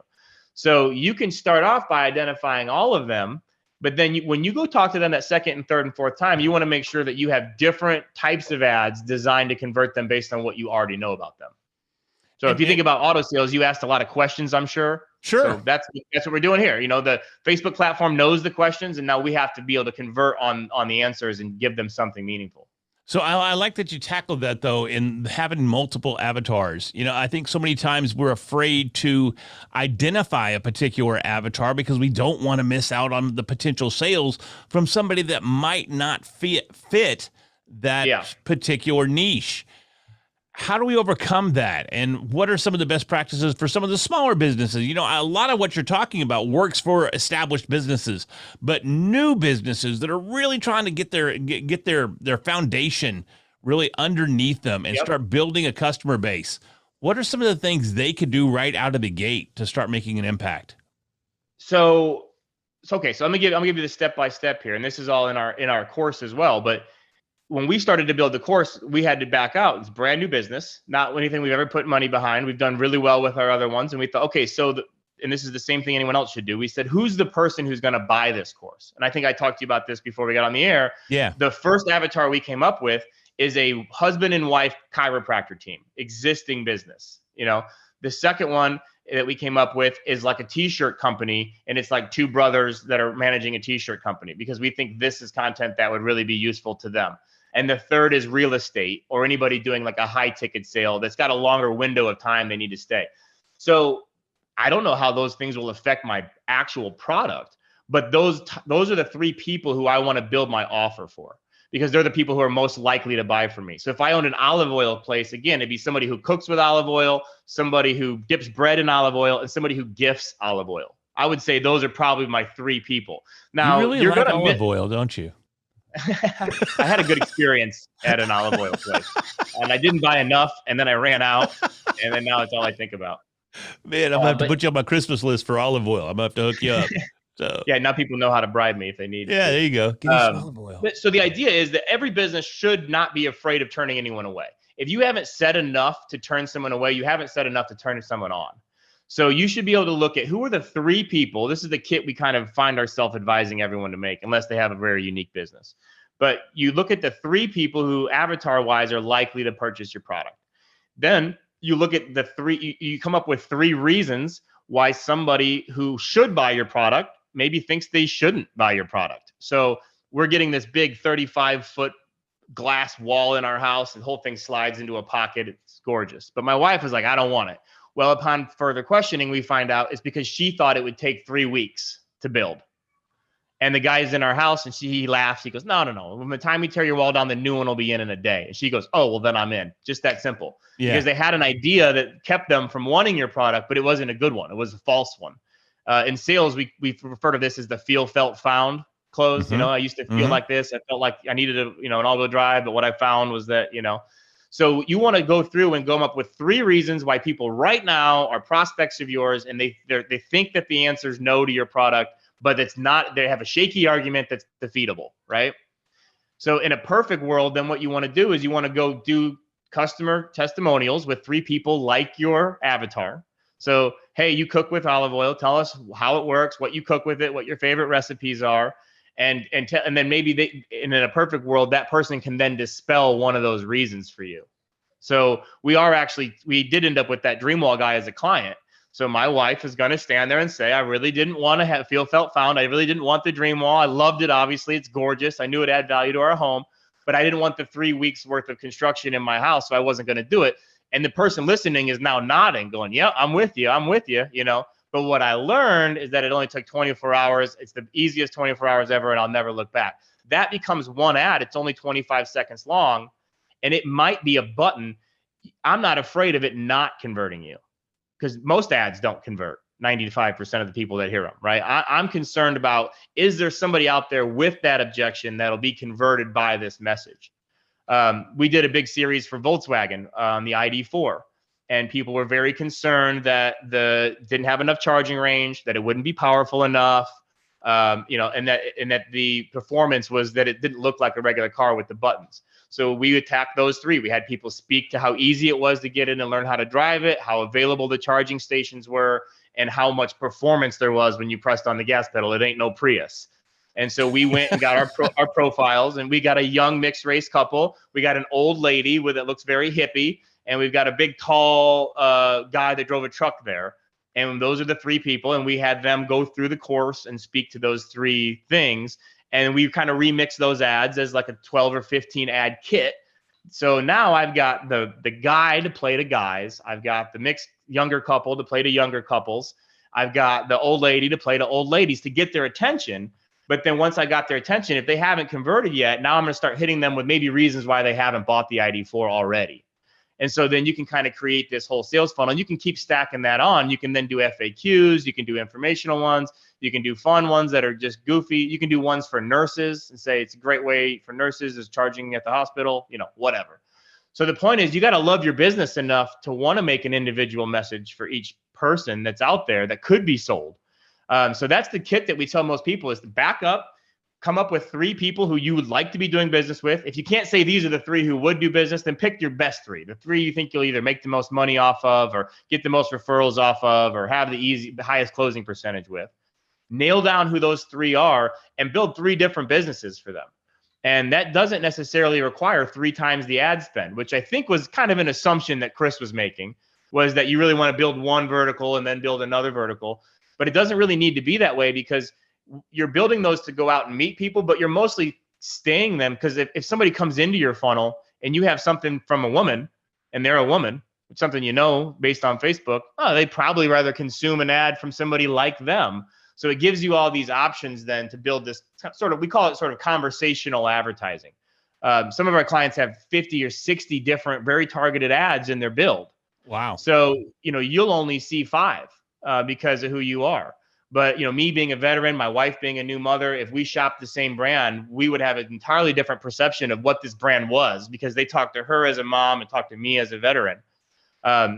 So you can start off by identifying all of them. But then when you go talk to them that second and third and fourth time, you want to make sure that you have different types of ads designed to convert them based on what you already know about them. So if you think about auto sales, you asked a lot of questions, I'm sure.
Sure.
So that's what we're doing here. The Facebook platform knows the questions, and now we have to be able to convert on the answers and give them something meaningful.
So I like that you tackled that, though, in having multiple avatars. I think so many times we're afraid to identify a particular avatar because we don't want to miss out on the potential sales from somebody that might not fit that particular niche. How do we overcome that? And what are some of the best practices for some of the smaller businesses? A lot of what you're talking about works for established businesses, but new businesses that are really trying to get their foundation really underneath them and start building a customer base. What are some of the things they could do right out of the gate to start making an impact?
So I'm gonna give you the step by step here, and this is all in our course as well. But when we started to build the course, we had to back out. It's a brand new business, not anything we've ever put money behind. We've done really well with our other ones. And we thought, okay, and this is the same thing anyone else should do. We said, who's the person who's going to buy this course? And I think I talked to you about this before we got on the air.
Yeah.
The first avatar we came up with is a husband and wife chiropractor team, existing business. The second one that we came up with is like a t-shirt company, and it's like two brothers that are managing a t-shirt company because we think this is content that would really be useful to them. And the third is real estate, or anybody doing like a high ticket sale that's got a longer window of time they need to stay. So I don't know how those things will affect my actual product, but those are the three people who I want to build my offer for, because they're the people who are most likely to buy from me. So if I owned an olive oil place, again, it'd be somebody who cooks with olive oil, somebody who dips bread in olive oil, and somebody who gifts olive oil. I would say those are probably my three people. Now,
you really like olive oil, don't you?
I had a good experience at an olive oil place, and I didn't buy enough, and then I ran out, and then now it's all I think about.
Man, I'm gonna have to put you on my Christmas list for olive oil. I'm gonna have to hook you up. So
yeah, now people know how to bribe me if they need.
Yeah, there you go. Give me some olive oil.
So the idea is that every business should not be afraid of turning anyone away. If you haven't said enough to turn someone away, you haven't said enough to turn someone on. So you should be able to look at who are the three people. This is the kit we kind of find ourselves advising everyone to make, unless they have a very unique business. But you look at the three people who avatar-wise are likely to purchase your product. Then you look at the three, you come up with three reasons why somebody who should buy your product maybe thinks they shouldn't buy your product. So we're getting this big 35-foot glass wall in our house, and the whole thing slides into a pocket. It's gorgeous. But my wife was like, I don't want it. Well, upon further questioning, we find out it's because she thought it would take 3 weeks to build. And the guy's in our house, and he laughs. He goes, no. From the time we tear your wall down, the new one will be in a day. And she goes, oh, well, then I'm in. Just that simple. Yeah. Because they had an idea that kept them from wanting your product, but it wasn't a good one. It was a false one. In sales, we refer to this as the feel, felt, found close. Mm-hmm. I used to feel like this. I felt like I needed an all-wheel drive, but what I found was that, So you want to go through and come up with 3 reasons why people right now are prospects of yours, and they think that the answer is no to your product, but it's not. They have a shaky argument that's defeatable, right? So in a perfect world, then what you want to do is you want to go do customer testimonials with 3 people like your avatar. So, hey, you cook with olive oil. Tell us how it works, what you cook with it, what your favorite recipes are. And then maybe in a perfect world, that person can then dispel one of those reasons for you. So we did end up with that Dreamwall guy as a client. So my wife is going to stand there and say, I really didn't want to feel, felt, found. I really didn't want the Dreamwall. I loved it. Obviously, it's gorgeous. I knew it had value to our home, but I didn't want the 3 weeks worth of construction in my house. So I wasn't going to do it. And the person listening is now nodding, going, yeah, I'm with you. But what I learned is that it only took 24 hours. It's the easiest 24 hours ever, and I'll never look back. That becomes one ad. It's only 25 seconds long, and it might be a button. I'm not afraid of it not converting you, because most ads don't convert. 95% of the people that hear them, right? I'm concerned about, is there somebody out there with that objection that'll be converted by this message? We did a big series for Volkswagen on the ID4, and people were very concerned that didn't have enough charging range, that it wouldn't be powerful enough, and that the performance was that it didn't look like a regular car with the buttons. So we attacked those three. We had people speak to how easy it was to get in and learn how to drive it, how available the charging stations were, and how much performance there was when you pressed on the gas pedal. It ain't no Prius. And so we went and got our profiles, and we got a young mixed race couple. We got an old lady that looks very hippie, and we've got a big, tall guy that drove a truck there. And those are the three people, and we had them go through the course and speak to those three things. And we kind of remixed those ads as like a 12 or 15 ad kit. So now I've got the guy to play to guys. I've got the mixed younger couple to play to younger couples. I've got the old lady to play to old ladies to get their attention. But then once I got their attention, if they haven't converted yet, now I'm going to start hitting them with maybe reasons why they haven't bought the ID4 already. And so then you can kind of create this whole sales funnel. You can keep stacking that on. You can then do FAQs. You can do informational ones. You can do fun ones that are just goofy. You can do ones for nurses and say it's a great way for nurses is charging at the hospital, whatever. So the point is, you got to love your business enough to want to make an individual message for each person that's out there that could be sold. So that's the kit that we tell most people is to back up, come up with 3 people who you would like to be doing business with. If you can't say these are the 3 who would do business, then pick your best 3. The 3 you think you'll either make the most money off of or get the most referrals off of or have the highest closing percentage with. Nail down who those 3 are and build 3 different businesses for them. And that doesn't necessarily require 3 times the ad spend, which I think was kind of an assumption that Chris was making, was that you really want to build one vertical and then build another vertical. But it doesn't really need to be that way because you're building those to go out and meet people, but you're mostly staying them because if somebody comes into your funnel and you have something from a woman and they're a woman, something based on Facebook, they'd probably rather consume an ad from somebody like them. So it gives you all these options then to build this we call it sort of conversational advertising. Some of our clients have 50 or 60 different very targeted ads in their build.
Wow.
So, you'll only see 5 because of who you are. But, me being a veteran, my wife being a new mother, if we shopped the same brand, we would have an entirely different perception of what this brand was because they talked to her as a mom and talked to me as a veteran.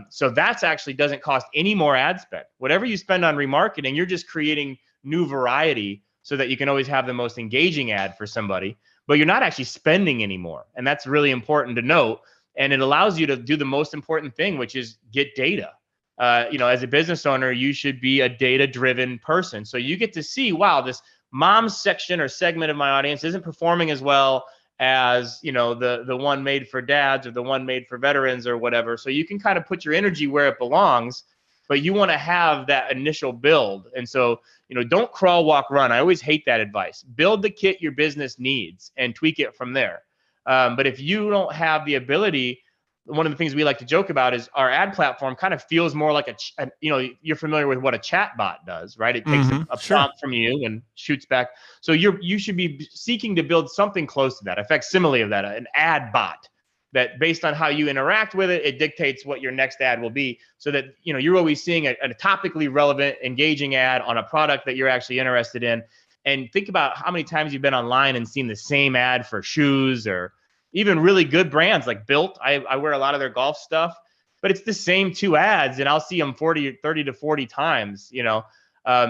So that's actually doesn't cost any more ad spend. Whatever you spend on remarketing, you're just creating new variety so that you can always have the most engaging ad for somebody, but you're not actually spending anymore. And that's really important to note. And it allows you to do the most important thing, which is get data. As a business owner, you should be a data-driven person. So you get to see, wow, this mom section or segment of my audience isn't performing as well as, the one made for dads or the one made for veterans or whatever. So you can kind of put your energy where it belongs, but you want to have that initial build. And so, don't crawl, walk, run. I always hate that advice. Build the kit your business needs and tweak it from there. But if you don't have the ability, one of the things we like to joke about is our ad platform kind of feels more like you're familiar with what a chat bot does, right? It takes a prompt from you and shoots back. So you should be seeking to build something close to that, a facsimile of that, an ad bot that based on how you interact with it, it dictates what your next ad will be so that, you're always seeing a topically relevant, engaging ad on a product that you're actually interested in. And think about how many times you've been online and seen the same ad for shoes or even really good brands like Built. I wear a lot of their golf stuff, but it's the same 2 ads and I'll see them 30 to 40 times,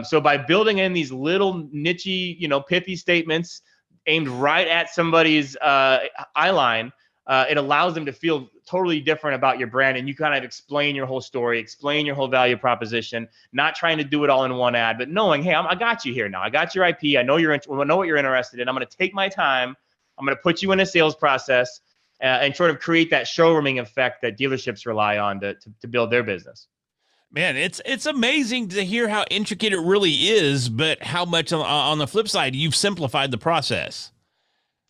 So by building in these little niche-y, pithy statements aimed right at somebody's eye line, it allows them to feel totally different about your brand. And you kind of explain your whole story, explain your whole value proposition, not trying to do it all in one ad, but knowing, hey, I got you here now. I got your IP. I know what you're interested in. I'm going to take my time. I'm going to put you in a sales process and sort of create that showrooming effect that dealerships rely on to build their business.
Man, it's amazing to hear how intricate it really is, but how much on the flip side, you've simplified the process.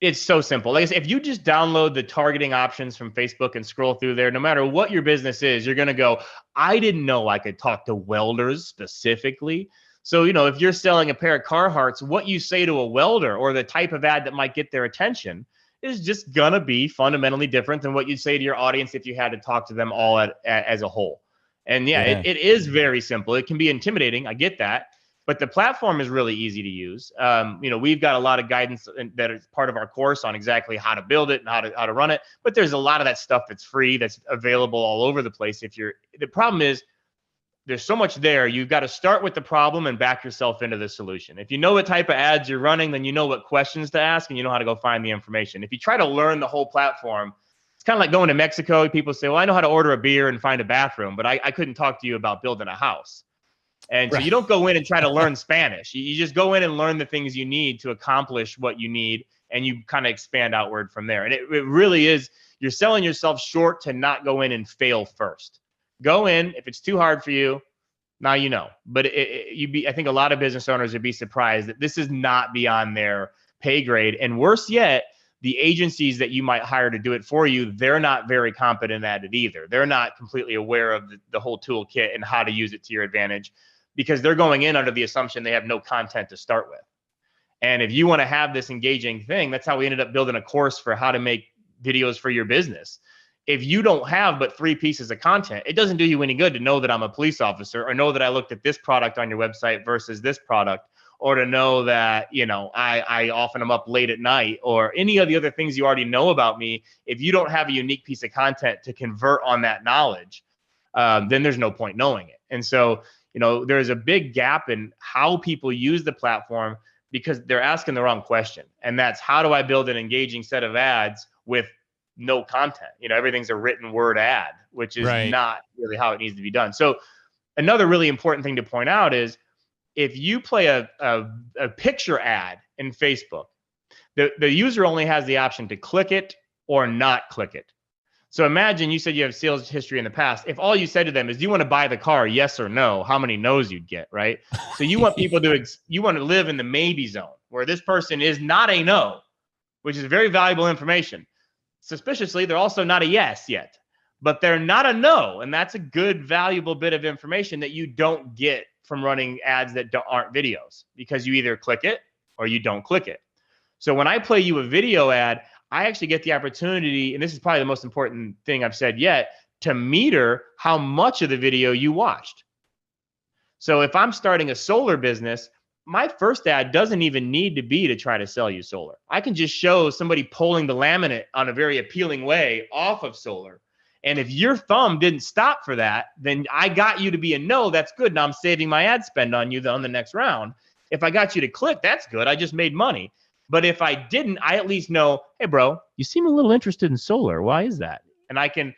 It's so simple. Like I said, if you just download the targeting options from Facebook and scroll through there, no matter what your business is, you're going to go, I didn't know I could talk to welders specifically. So, if you're selling a pair of Carhartts, what you say to a welder or the type of ad that might get their attention is just going to be fundamentally different than what you'd say to your audience if you had to talk to them all as a whole. And yeah,
Yeah.
it is very simple. It can be intimidating. I get that. But the platform is really easy to use. We've got a lot of guidance that is part of our course on exactly how to build it and how to run it. But there's a lot of that stuff that's free, that's available all over the place. The problem is there's so much there. You've got to start with the problem and back yourself into the solution. If you know what type of ads you're running, then you know what questions to ask and you know how to go find the information. If you try to learn the whole platform, it's kind of like going to Mexico. People say, well, I know how to order a beer and find a bathroom, but I couldn't talk to you about building a house. And so you don't go in and try to learn Spanish. You just go in and learn the things you need to accomplish what you need, and you kind of expand outward from there. And it really is, you're selling yourself short to not go in and fail first. Go in. If it's too hard for you, now you know. But I think a lot of business owners would be surprised that this is not beyond their pay grade. And worse yet, the agencies that you might hire to do it for you, they're not very competent at it either. They're not completely aware of the whole toolkit and how to use it to your advantage, because they're going in under the assumption they have no content to start with. And if you want to have this engaging thing, that's how we ended up building a course for how to make videos for your business. If you don't have but 3 pieces of content, it doesn't do you any good to know that I'm a police officer, or know that I looked at this product on your website versus this product, or to know that, I often am up late at night, or any of the other things you already know about me. If you don't have a unique piece of content to convert on that knowledge, then there's no point knowing it. And so, there's a big gap in how people use the platform because they're asking the wrong question. And that's, how do I build an engaging set of ads with no content? Everything's a written word ad, which is not really how it needs to be done. So another really important thing to point out is, if you play a picture ad in Facebook, the user only has the option to click it or not click it. So imagine you said you have sales history in the past. If all you said to them is, do you want to buy the car, yes or no, how many no's you'd get, right? So you want people you want to live in the maybe zone, where this person is not a no, which is very valuable information. Suspiciously, they're also not a yes yet, but they're not a no. And that's a good, valuable bit of information that you don't get from running ads that aren't videos, because you either click it or you don't click it. So when I play you a video ad, I actually get the opportunity, and this is probably the most important thing I've said yet, to meter how much of the video you watched. So if I'm starting a solar business, my first ad doesn't even need to be to try to sell you solar. I can just show somebody pulling the laminate on a very appealing way off of solar. And if your thumb didn't stop for that, then I got you to be a no. That's good. Now I'm saving my ad spend on you on the next round. If I got you to click, that's good. I just made money. But if I didn't, I at least know, hey, bro, you seem a little interested in solar. Why is that? And I can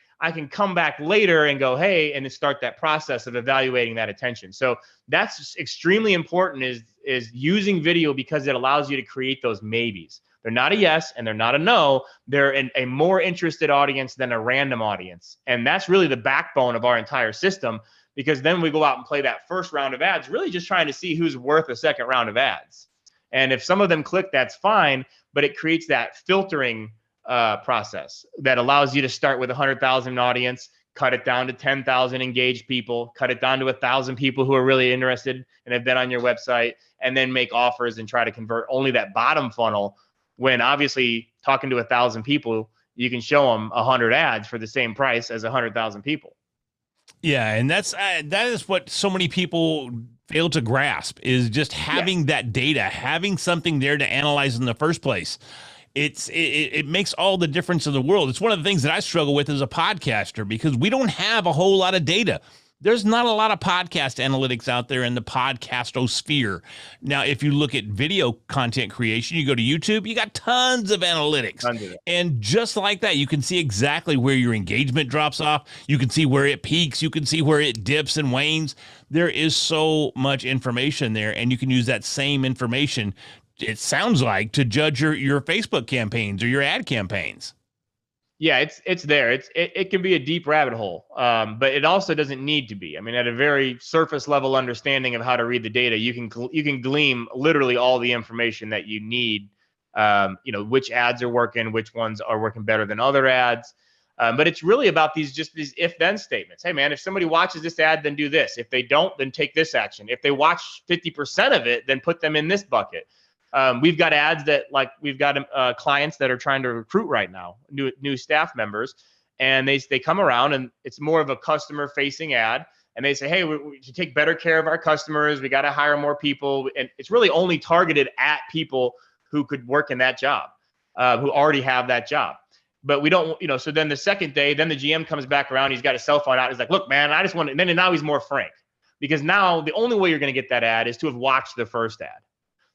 come back later and go, hey, and then start that process of evaluating that attention. So that's extremely important, is using video, because it allows you to create those maybes. They're not a yes and they're not a no. They're a more interested audience than a random audience. And that's really the backbone of our entire system, because then we go out and play that first round of ads, really just trying to see who's worth a second round of ads. And if some of them click, that's fine, but it creates that filtering process that allows you to start with 100,000 audience, cut it down to 10,000 engaged people, cut it down to 1,000 people who are really interested and have been on your website, and then make offers and try to convert only that bottom funnel, when obviously talking to 1,000 people, you can show them 100 ads for the same price as 100,000 people.
Yeah, and that is what so many people fail to grasp, is just having that data, having something there to analyze in the first place. It makes all the difference in the world. It's one of the things that I struggle with as a podcaster, because we don't have a whole lot of data. There's not a lot of podcast analytics out there in the podcastosphere. Now, if you look at video content creation, you go to YouTube, you got tons of analytics. And just like that, you can see exactly where your engagement drops off. You can see where it peaks. You can see where it dips and wanes. There is so much information there, and you can use that same information, it sounds like, to judge your Facebook campaigns or your ad campaigns.
Yeah, it's there. It can be a deep rabbit hole, but it also doesn't need to be. I mean, at a very surface level understanding of how to read the data, you can glean literally all the information that you need. Which ads are working, which ones are working better than other ads. But it's really about these if-then statements. Hey, man, if somebody watches this ad, then do this. If they don't, then take this action. If they watch 50% of it, then put them in this bucket. We've got ads that, like, we've got clients that are trying to recruit right now, new staff members. and they come around, and it's more of a customer facing ad. And they say, hey, we should take better care of our customers. We got to hire more people. And it's really only targeted at people who could work in that job, who already have that job. But we don't, so then the second day, then the GM comes back around. He's got his cell phone out. He's like, look, man, I just want to, and then now he's more frank, because now the only way you're going to get that ad is to have watched the first ad.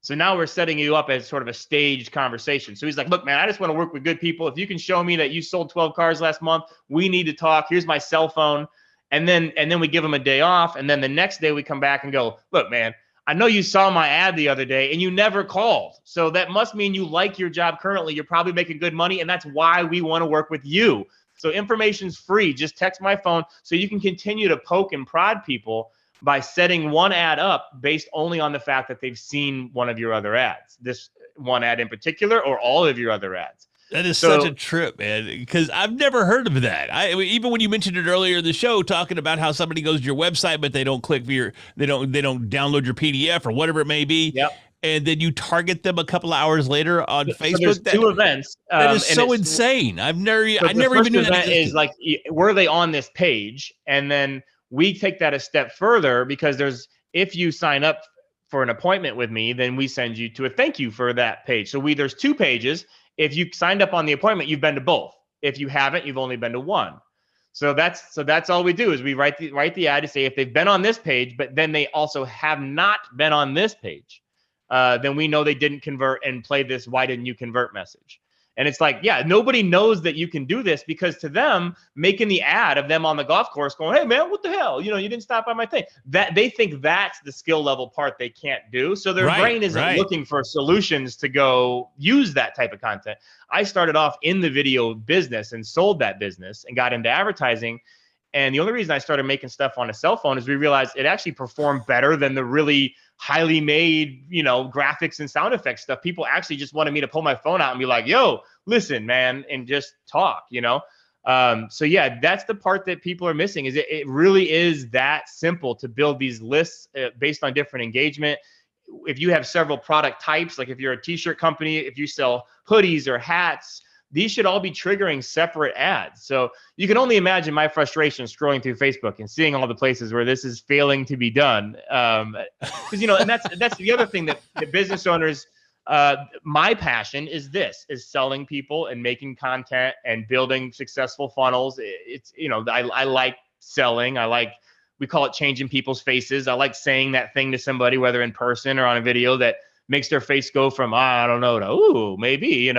So now we're setting you up as sort of a staged conversation. So he's like, look, man, I just want to work with good people. If you can show me that you sold 12 cars last month, we need to talk. Here's my cell phone. And then we give him a day off. And then the next day we come back and go, look, man, I know you saw my ad the other day and you never called. So that must mean you like your job currently. You're probably making good money. And that's why we want to work with you. So information's free. Just text my phone so you can continue to poke and prod people by setting one ad up based only on the fact that they've seen one of your other ads, this one ad in particular, or all of your other ads.
That is such a trip, man, because I've never heard of that. Even when you mentioned it earlier in the show, talking about how somebody goes to your website, but they don't click they don't download your PDF or whatever it may be.
Yep.
And then you target them a couple of hours later on Facebook.
So there's two events.
That is so insane. I never even knew that.
Is like, were they on this page? And then we take that a step further, because if you sign up for an appointment with me, then we send you to a thank you for that page. So there's two pages. If you signed up on the appointment, you've been to both. If you haven't, you've only been to one. So that's all we do, is we write the ad to say if they've been on this page, but then they also have not been on this page, then we know they didn't convert, and play this "why didn't you convert" message. And it's like, yeah, nobody knows that you can do this, because to them, making the ad of them on the golf course going, hey, man, what the hell? You didn't stop by my thing. That they think that's the skill level part they can't do. So their brain isn't looking for solutions to go use that type of content. I started off in the video business and sold that business and got into advertising. And the only reason I started making stuff on a cell phone is we realized it actually performed better than the really highly made, graphics and sound effects stuff. People actually just wanted me to pull my phone out and be like, yo, listen, man, and just talk, So yeah, that's the part that people are missing, is it really is that simple to build these lists based on different engagement. If you have several product types, like if you're a t-shirt company, if you sell hoodies or hats, these should all be triggering separate ads. So you can only imagine my frustration scrolling through Facebook and seeing all the places where this is failing to be done. Because, and that's the other thing that the business owners, my passion is selling people and making content and building successful funnels. It's, I like selling. We call it changing people's faces. I like saying that thing to somebody, whether in person or on a video, that makes their face go from, I don't know, to, ooh, maybe,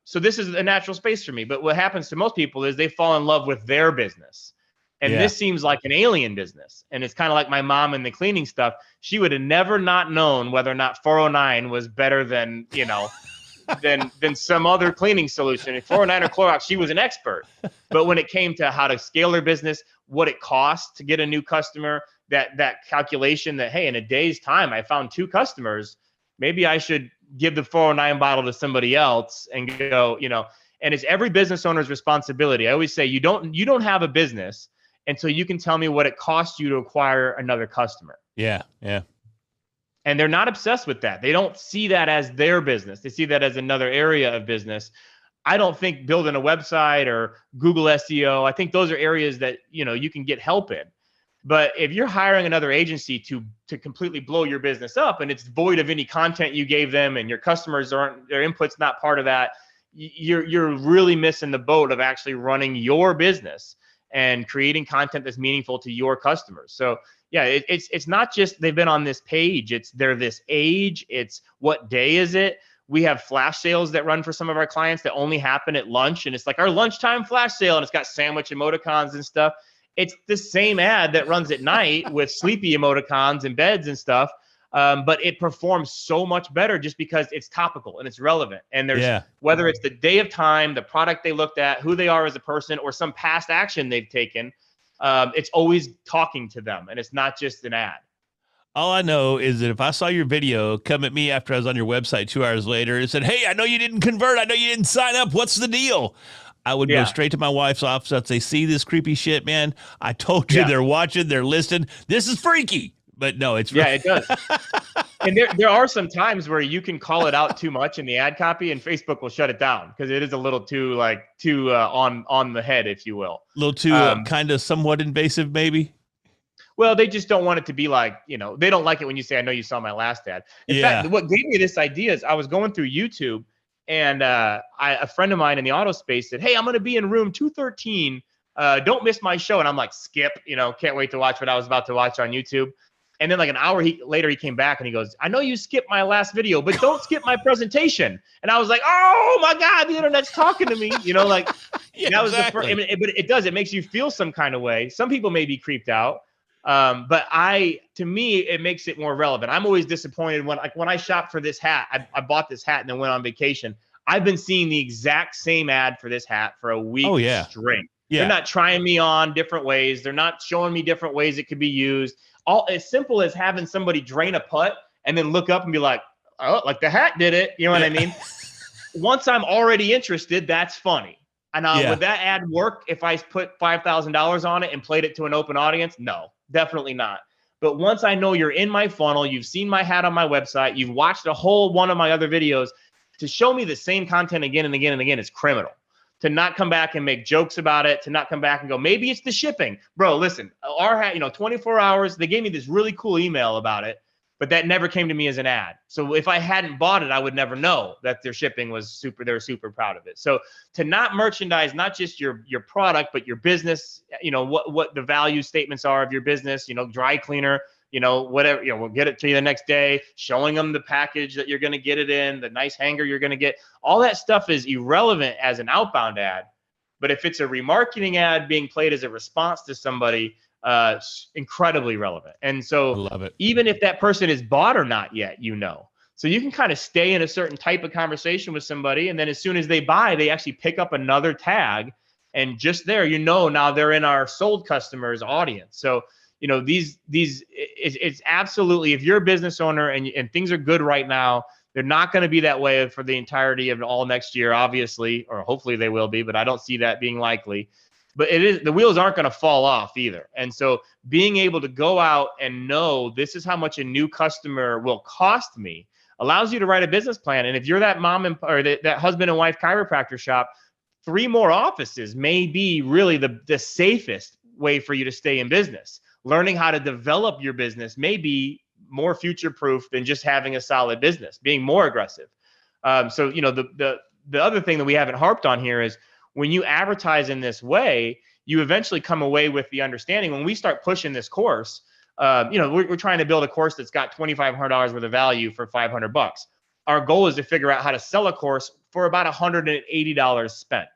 So this is a natural space for me. But what happens to most people is they fall in love with their business. And this seems like an alien business. And it's kind of like my mom and the cleaning stuff. She would have never not known whether or not 409 was better than, than some other cleaning solution. If 409 or Clorox, she was an expert. But when it came to how to scale her business, what it costs to get a new customer, that calculation that, hey, in a day's time, I found 2 customers, maybe I should give the 409 bottle to somebody else and go, and it's every business owner's responsibility. I always say, you don't have a business until you can tell me what it costs you to acquire another customer.
Yeah. Yeah.
And they're not obsessed with that. They don't see that as their business. They see that as another area of business. I don't think building a website or Google SEO, I think those are areas that, you can get help in. But if you're hiring another agency to completely blow your business up, and it's void of any content you gave them, and your customers their input's not part of that, you're really missing the boat of actually running your business and creating content that's meaningful to your customers. So yeah, it's not just they've been on this page, they're this age, it's what day is it? We have flash sales that run for some of our clients that only happen at lunch, and it's like our lunchtime flash sale, and it's got sandwich emoticons and stuff. It's the same ad that runs at night with sleepy emoticons and beds and stuff. But it performs so much better just because it's topical and it's relevant. And there's whether it's the day of time, the product they looked at, who they are as a person, or some past action they've taken, it's always talking to them, and it's not just an ad.
All I know is that if I saw your video come at me after I was on your website 2 hours later and said, hey, I know you didn't convert. I know you didn't sign up. What's the deal? I would go straight to my wife's office. I'd say, see this creepy shit, man? I told you they're watching, they're listening. This is freaky. but no, it's
Yeah, it does. And there are some times where you can call it out too much in the ad copy, and Facebook will shut it down because it is a little too on the head, if you will.
a little too kind of somewhat invasive, maybe.
Well, they just don't want it to be like, they don't like it when you say, I know you saw my last ad. In fact, what gave me this idea is I was going through YouTube, and a friend of mine in the auto space said, hey, I'm going to be in room 213. Don't miss my show. And I'm like, skip, can't wait to watch what I was about to watch on YouTube. And then like an hour later, he came back and he goes, I know you skipped my last video, but don't skip my presentation. And I was like, oh my God, the internet's talking to me.
Yeah,
that was
exactly.
the first, but it makes you feel some kind of way. Some people may be creeped out. But to me, it makes it more relevant. I'm always disappointed when I shopped for this hat, I bought this hat and then went on vacation. I've been seeing the exact same ad for this hat for a week straight. Yeah. They're not trying me on different ways. They're not showing me different ways it could be used. All as simple as having somebody drain a putt and then look up and be like, oh, like the hat did it. You know what I mean? Once I'm already interested, that's funny. And would that ad work if I put $5,000 on it and played it to an open audience? No, definitely not. But once I know you're in my funnel, you've seen my hat on my website, you've watched a whole one of my other videos, to show me the same content again and again and again is criminal. To not come back and make jokes about it, to not come back and go, maybe it's the shipping. Bro, listen, our hat, 24 hours, they gave me this really cool email about it, but that never came to me as an ad. So if I hadn't bought it, I would never know that their shipping was they were super proud of it. So to not merchandise, not just your product, but your business, what the value statements are of your business, dry cleaner, whatever, we'll get it to you the next day, showing them the package that you're going to get it in, the nice hanger you're going to get. All that stuff is irrelevant as an outbound ad. But if it's a remarketing ad being played as a response to somebody, incredibly relevant. And so
I love it.
Even if that person is bought or not yet, so you can kind of stay in a certain type of conversation with somebody. And then as soon as they buy, they actually pick up another tag. And just there, now they're in our sold customers audience. So it's absolutely, if you're a business owner and things are good right now, they're not going to be that way for the entirety of all next year, obviously, or hopefully they will be, but I don't see that being likely. But the wheels aren't going to fall off either. And so being able to go out and know this is how much a new customer will cost me allows you to write a business plan. And if you're that that husband and wife chiropractor shop, 3 more offices may be really the safest way for you to stay in business. Learning how to develop your business may be more future-proof than just having a solid business, being more aggressive. So, the other thing that we haven't harped on here is when you advertise in this way, you eventually come away with the understanding when we start pushing this course, we're trying to build a course that's got $2,500 worth of value for $500. Our goal is to figure out how to sell a course for about $180 spent.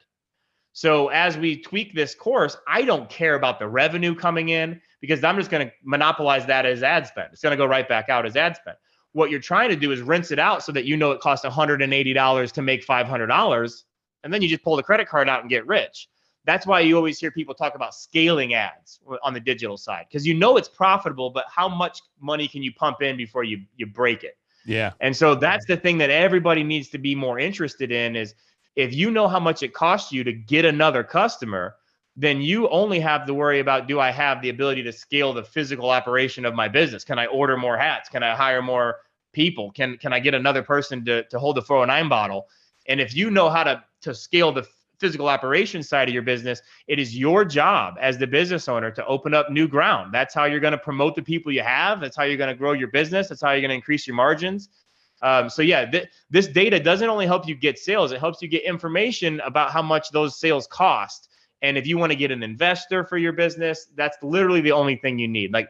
So as we tweak this course, I don't care about the revenue coming in because I'm just going to monopolize that as ad spend. It's going to go right back out as ad spend. What you're trying to do is rinse it out so that it costs $180 to make $500, and then you just pull the credit card out and get rich. That's why you always hear people talk about scaling ads on the digital side because it's profitable, but how much money can you pump in before you break it?
Yeah.
And so that's the thing that everybody needs to be more interested in is if you know how much it costs you to get another customer, then you only have to worry about, do I have the ability to scale the physical operation of my business? Can I order more hats? Can I hire more people? Can I get another person to hold the 409 bottle? And if you know how to scale the physical operation side of your business, it is your job as the business owner to open up new ground. That's how you're going to promote the people you have. That's how you're going to grow your business. That's how you're going to increase your margins. This data doesn't only help you get sales, it helps you get information about how much those sales cost. And if you want to get an investor for your business, that's literally the only thing you need. Like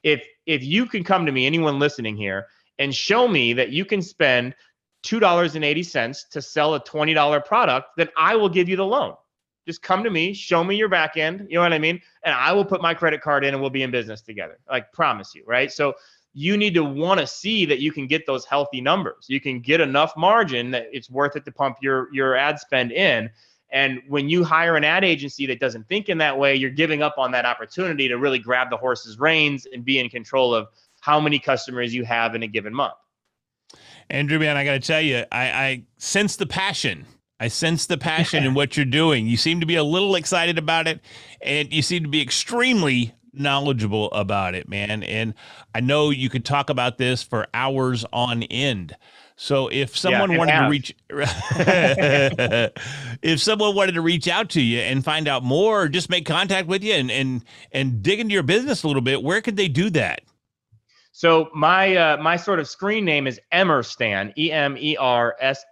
if you can come to me, anyone listening here, and show me that you can spend $2.80 to sell a $20 product, then I will give you the loan. Just come to me, show me your back end, you know what I mean? And I will put my credit card in and we'll be in business together. Like promise you, right? So you need to want to see that you can get those healthy numbers. You can get enough margin that it's worth it to pump your ad spend in. And when you hire an ad agency that doesn't think in that way, you're giving up on that opportunity to really grab the horse's reins and be in control of how many customers you have in a given month.
Andrew, man, I got to tell you, I sense the passion. I sense the passion in what you're doing. You seem to be a little excited about it, and you seem to be extremely knowledgeable about it, man. And I know you could talk about this for hours on end. So if someone wanted to reach, if someone wanted to reach out to you and find out more, or just make contact with you and dig into your business a little bit, where could they do that?
So my sort of screen name is Emerstan, Emerstan,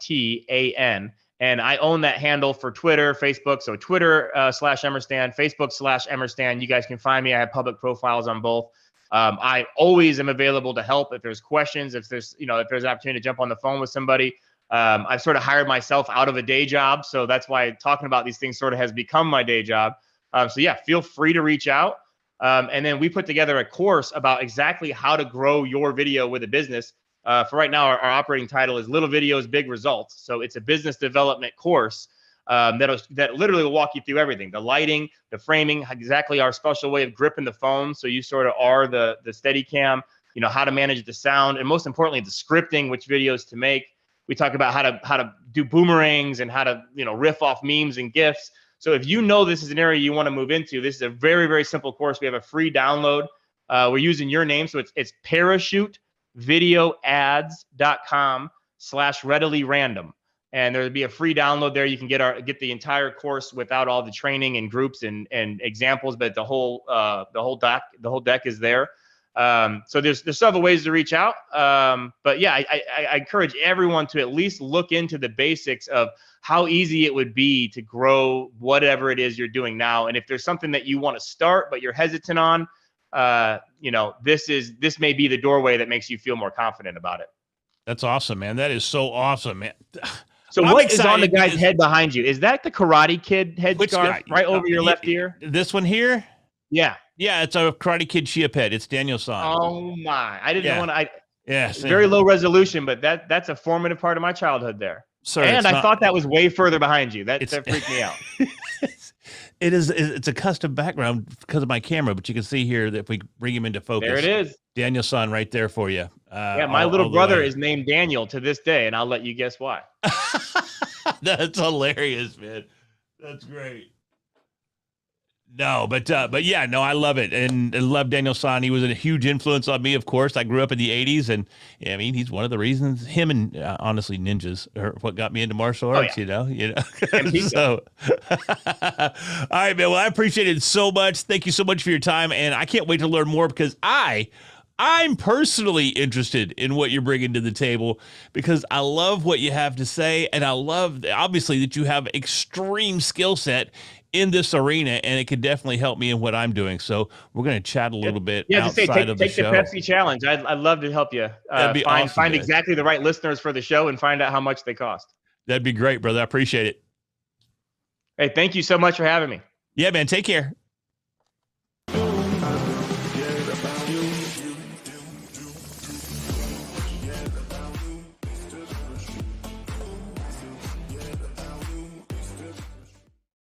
and I own that handle for Twitter, Facebook. So Twitter /Emerstan, Facebook /Emerstan. You guys can find me. I have public profiles on both. I always am available to help if there's questions, if there's an opportunity to jump on the phone with somebody. I've sort of hired myself out of a day job, so that's why talking about these things sort of has become my day job. So yeah, feel free to reach out. And then we put together a course about exactly how to grow your video with a business. For right now, our operating title is Little Videos, Big Results. So it's a business development course that literally will walk you through everything: the lighting, the framing, exactly our special way of gripping the phone, so you sort of are the steady cam, how to manage the sound, and most importantly, the scripting, which videos to make. We talk about how to do boomerangs and how to riff off memes and GIFs. So if this is an area you want to move into, this is a very, very simple course. We have a free download. We're using your name, so it's parachutevideoads.com/readily random. And there'll be a free download there. You can get the entire course without all the training and groups and examples, but the whole deck is there. So there's several ways to reach out. But yeah, I encourage everyone to at least look into the basics of how easy it would be to grow whatever it is you're doing now. And if there's something that you want to start but you're hesitant on, this may be the doorway that makes you feel more confident about it.
That's awesome, man. That is so awesome, man.
So what is on the guy's head behind you? Is that the Karate Kid headscarf right over your left ear?
This one here?
Yeah.
Yeah, it's a Karate Kid Shia pet. It's Daniel San.
Oh my. I didn't know
Yes.
Very low resolution, but that's a formative part of my childhood there.
Sir,
and I thought that was way further behind you. That freaked me out.
It's a custom background because of my camera, but you can see here that if we bring him into focus.
There it is.
Daniel San right there for you.
Yeah, my little brother is named Daniel to this day, and I'll let you guess why.
That's hilarious, man. That's great. No, but yeah, no, I love it. And I love Daniel San. He was a huge influence on me, of course. I grew up in the 80s, and I mean, he's one of the reasons, him and honestly ninjas are what got me into martial arts, you know. So, all right, man. Well, I appreciate it so much. Thank you so much for your time. And I can't wait to learn more because I'm personally interested in what you're bringing to the table because I love what you have to say. And I love, obviously, that you have extreme skill set in this arena, and it could definitely help me in what I'm doing. So we're going to chat a little bit outside of the show.
Take the Pepsi challenge. I'd love to help you find exactly the right listeners for the show and find out how much they cost.
That'd be great, brother. I appreciate it.
Hey, thank you so much for having me.
Yeah, man. Take care.